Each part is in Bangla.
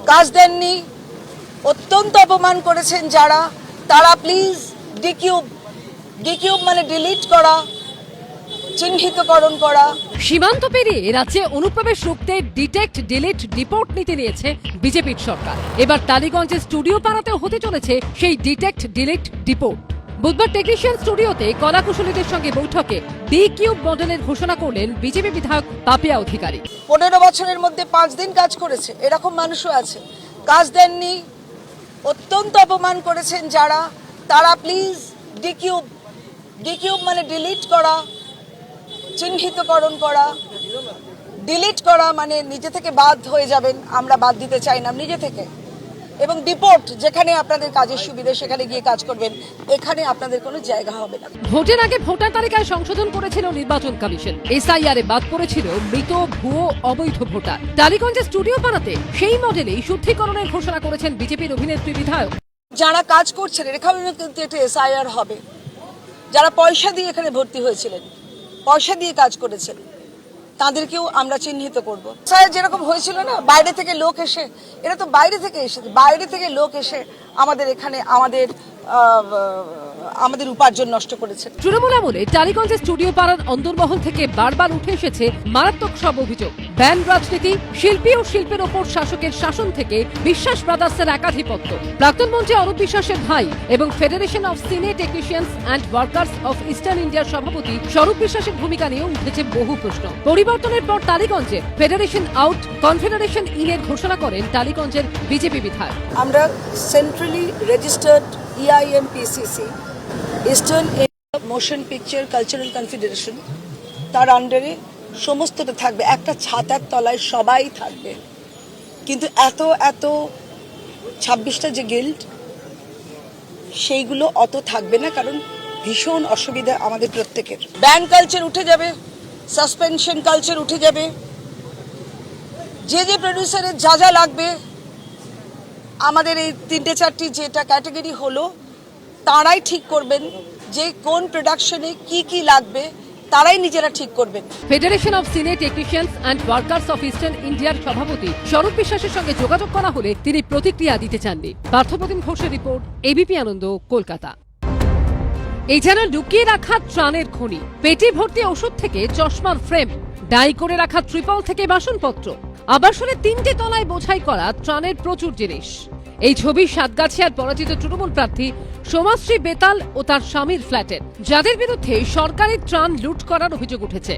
কাজ দেননি, অত্যন্ত অপমান করেছেন যারা, তারা প্লিজ ডিকিউব মানে ডিলিট করা, চিহ্নিতকরণ করা। সীমান্ত পেরিয়ে রাজ্যে অনুপ্রবেশ রুখতে ডিটেক্ট ডিলিট ডিপোর্ট নীতি নিয়েছে বিজেপির সরকার। এবার টালিগঞ্জের স্টুডিও পাড়াতেও হতে চলেছে সেই ডিটেক্ট ডিলিট ডিপোর্ট। বুধবার টেকনিশিয়ান স্টুডিওতে কলাকুশলীদের সঙ্গে বৈঠকে ডিকিউব মডেলের ঘোষণা করলেন বিজেপি বিধায়ক পাপিয়া অধিকারী। 15 বছরের মধ্যে 5 দিন কাজ করেছে, এরকম মানুষও আছে। কাজ দেননি, অত্যন্ত অপমান করেছেন যারা, তারা প্লিজ ডিকিউব মানে ডিলিট করা, চিহ্নিতকরণ করা। ডিলিট করা মানে নিজে থেকে বাদ হয়ে যাবেন, আমরা বাদ দিতে চাই না নিজে থেকে। এবং ডিপোর্ট, যেখানে আপনাদের কাজের সুবিধা সেখানে গিয়ে কাজ করবেন, এখানে আপনাদের কোনো জায়গা হবে না। ভোটের আগে ভোটার তালিকায় সংশোধন করেছিল নির্বাচন কমিশন। এসআইআর এ বাদ পড়েছিল মৃত ভুয়ো অবৈধ ভোটার। টালিগঞ্জের স্টুডিও পাড়াতে সেই মডেলেই শুদ্ধিকরণের ঘোষণা করেছেন বিজেপির অভিনেত্রী বিধায়ক। যারা কাজ করছেন এখানে কিন্তু একটা এসআইআর হবে। যারা পয়সা দিয়ে এখানে ভর্তি হয়েছিলেন, পয়সা দিয়ে কাজ করেছেন, তাদেরকেও আমরা চিহ্নিত করব। স্যার যেরকম হয়েছিল না, বাইরে থেকে লোক এসে, এটা তো বাইরে থেকে এসেছে, বাইরে থেকে লোক এসে আমাদের এখানে আমাদের উপার্জন নষ্ট করেছে। তৃণমূল আমলে টালিগঞ্জের স্টুডিও পাড়ার অন্দরমহল থেকে বারবার উঠে এসেছে মারাত্মক সব অভিযোগ। ব্যান্ড রাজনীতি, শিল্পী ও শিল্পের ওপর শাসকের শাসন থেকে বিশ্বাস ব্রাদার্সের একাধিপত্য, প্রাক্তন মন্ত্রী অরূপ বিশ্বাসের ভাই এবং ফেডারেশন অফ সিনে technicians and workers of eastern ইন্ডিয়ার সভাপতি স্বরূপ বিশ্বাসের ভূমিকা নিয়ে উঠেছে বহু প্রশ্ন। পরিবর্তনের পর টালিগঞ্জে ফেডারেশন আউট, কনফেডারেশন ইনের ঘোষণা করেন টালিগঞ্জের বিজেপি বিধায়ক। আমরা centrally registered EIMPCC, eastern India motion picture cultural confederation, তার আন্ডারে সমস্তটা থাকবে, একটা ছাতার তলায় সবাই থাকবে। কিন্তু এত 26টা যে গিল্ড, সেইগুলো অত থাকবে না, কারণ ভীষণ অসুবিধা আমাদের প্রত্যেকের। ব্যান কালচার উঠে যাবে, সাসপেনশন কালচার উঠে যাবে। যে প্রডিউসারের যা লাগবে, আমাদের এই 3-4টি যেটা ক্যাটাগরি হলো, তারাই ঠিক করবেন যে কোন প্রোডাকশনে কি লাগবে, তারাই নিজেরা ঠিক করবেন। ফেডারেশন অফ সিনে technicians and workers of eastern ইন্ডিয়ার সভাপতি স্বরূপ বিশ্বাসের সঙ্গে যোগাযোগ করা হলে তিনি প্রতিক্রিয়া দিতে চাননি। পার্থপ্রতিম ঘোষের রিপোর্ট, এবিপি আনন্দ, কলকাতা। এই যেন লুকিয়ে রাখা ত্রাণের খনি। পেটি ভর্তি ওষুধ থেকে চশমার ফ্রেম, ডাই করে রাখা ত্রিপল থেকে বাসনপত্র, আবাসনে 3টে তলায় বোঝাই করা ত্রাণের প্রচুর জিনিস। এই ছবি সাতগাছিয়ার পরাজিত তৃণমূল প্রার্থী সোমাশ্রী বেতাল ও তার স্বামীর ফ্ল্যাটের, যাদের বিরুদ্ধে সরকারি ত্রাণ লুট করার অভিযোগ উঠেছে।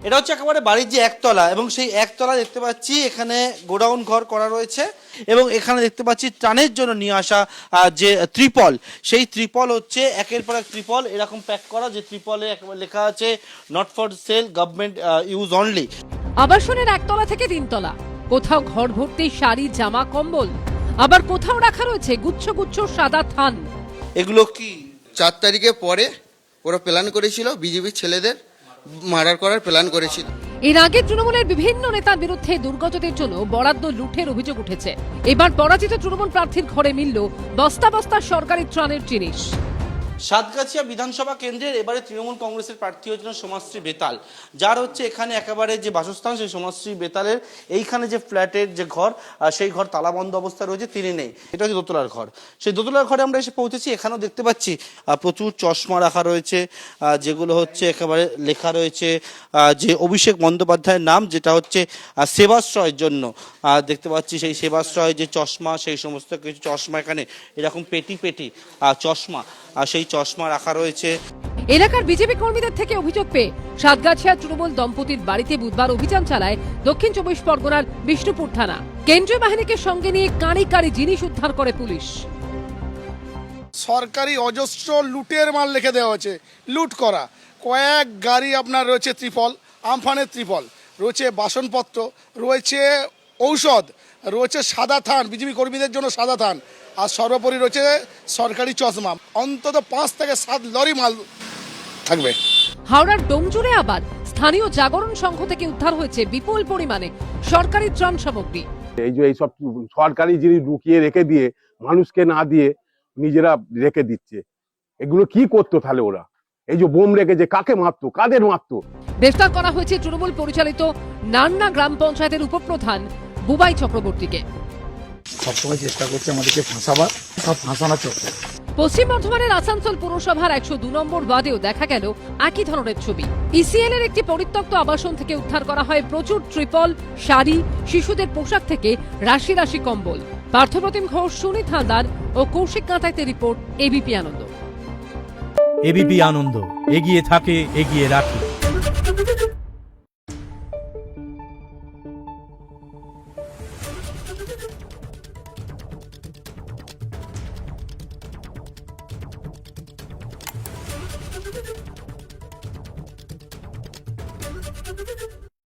এটা হচ্ছে একেবারে বাড়ির যে একতলা, এবং সেই একতলা দেখতে পাচ্ছি এখানে গোডাউন ঘর করা রয়েছে, এবং এখানে দেখতে পাচ্ছি ত্রাণের জন্য নিয়ে আসা যে ত্রিপল, সেই ত্রিপল হচ্ছে একের পর এক ত্রিপল এরকম প্যাক করা, যে ত্রিপলে একেবারে লেখা আছে not for sale, government use only. আবাসনের একতলা থেকে 3 তলা, কোথাও ঘর ভর্তি শাড়ি, জামা, কম্বল, আবার কোথাও রাখা রয়েছে গুচ্ছ গুচ্ছ সাদা থান। এগুলো কি 4 তারিখে পরে ওরা প্ল্যান করেছিল, বিজেপির ছেলেদের মার্ডার করার প্ল্যান করেছিল। এর আগে তৃণমূলের বিভিন্ন নেতার বিরুদ্ধে দুর্গতদের জন্য বরাদ্দ লুঠের অভিযোগ উঠেছে। এবার পরাজিত তৃণমূল প্রার্থীর ঘরে মিলল বস্তা বস্তা সরকারি ত্রাণের জিনিস। সাতগাছিয়া বিধানসভা কেন্দ্রের এবারে তৃণমূল কংগ্রেসের প্রার্থী হয়েছিলেন সোমাশ্রী বেতাল, যার হচ্ছে এখানে একেবারে যে বাসস্থান, সেই সোমাশ্রী বেতালের এইখানে যে ফ্ল্যাটের যে ঘর, সেই ঘর তালাবন্ধ অবস্থা রয়েছে, তিনি নেই। এটা হচ্ছে দোতলার ঘর। সেই দোতলার ঘরে আমরা এসে পৌঁছেছি। এখানেও দেখতে পাচ্ছি প্রচুর চশমা রাখা রয়েছে, যেগুলো হচ্ছে একেবারে লেখা রয়েছে যে অভিষেক বন্দ্যোপাধ্যায়ের নাম, যেটা হচ্ছে সেবাশ্রয়ের জন্য। দেখতে পাচ্ছি সেই সেবাশ্রয় যে চশমা, সেই সমস্ত কিছু চশমা এখানে এরকম পেটি চশমা, সেই চশমা রাখা রয়েছে। এলাকার বিজেপি কর্মীদের থেকে অভিযোগ পেয়ে সাতগাছিয়া তৃণমূল দম্পতির বাড়িতে বুধবার অভিযান চালায় দক্ষিণ 24 পরগনার বিষ্ণুপুর থানা। কেন্দ্রীয় বাহিনীকে সঙ্গে নিয়ে কাঁড়ি কাঁড়ি জিনিস উদ্ধার করে পুলিশ। সরকারি অজস্র লুটের মাল লিখে দেওয়া হয়েছে, লুট করা। কয়েক গাড়ি আপনার রয়েছে ত্রিপল, আমফানের ত্রিপল রয়েছে, বাসনপত্র রয়েছে, ঔষধ রয়েছে, সাদা থান, বিজেপি কর্মীদের জন্য সাদা থান, আর সর্বোপরি রয়েছে সরকারি চশমা। অন্তত 5 থেকে 7 লরি মাল থাকবে। হাওড়ার ডোমজুড়ে আবার স্থানীয় জাগরণ সংঘ থেকে উদ্ধার হয়েছে বিপুল পরিমাণে সরকারি ত্রাণ সামগ্রী। এই যে এইসব সরকারি জিনিস লুকিয়ে রেখে দিয়ে মানুষকে না দিয়ে নিজেরা রেখে দিচ্ছে, এগুলো কি করতো তাহলে ওরা? এই যে বোম রেখেছে, কাকে মারতো, কাদের মারতো? গ্রেফতার করা হয়েছে তৃণমূল পরিচালিত নান্না গ্রাম পঞ্চায়েতের উপপ্রধান বুবাই চক্রবর্তীকে। সবসময় চেষ্টা করছে আমাদেরকে ফাঁসাবার, সব ফাঁসানোর চক্কর। পশ্চিম বর্ধমানের আসানসোল পুরসভার 102 নম্বর ওয়ার্ডেও দেখা গেল একই ধরনের ছবি। ইসিএল এর একটি পরিত্যক্ত আবাসন থেকে উদ্ধার করা হয় প্রচুর ত্রিপল, শাড়ি, শিশুদের পোশাক থেকে রাশি রাশি কম্বল। পার্থপ্রতিম ঘোষ, সুনীত হালদার ও কৌশিক কাঁটাইতের রিপোর্ট, এবিপি আনন্দ। এবিপি আনন্দ, এগিয়ে থাকে, এগিয়ে রাখে।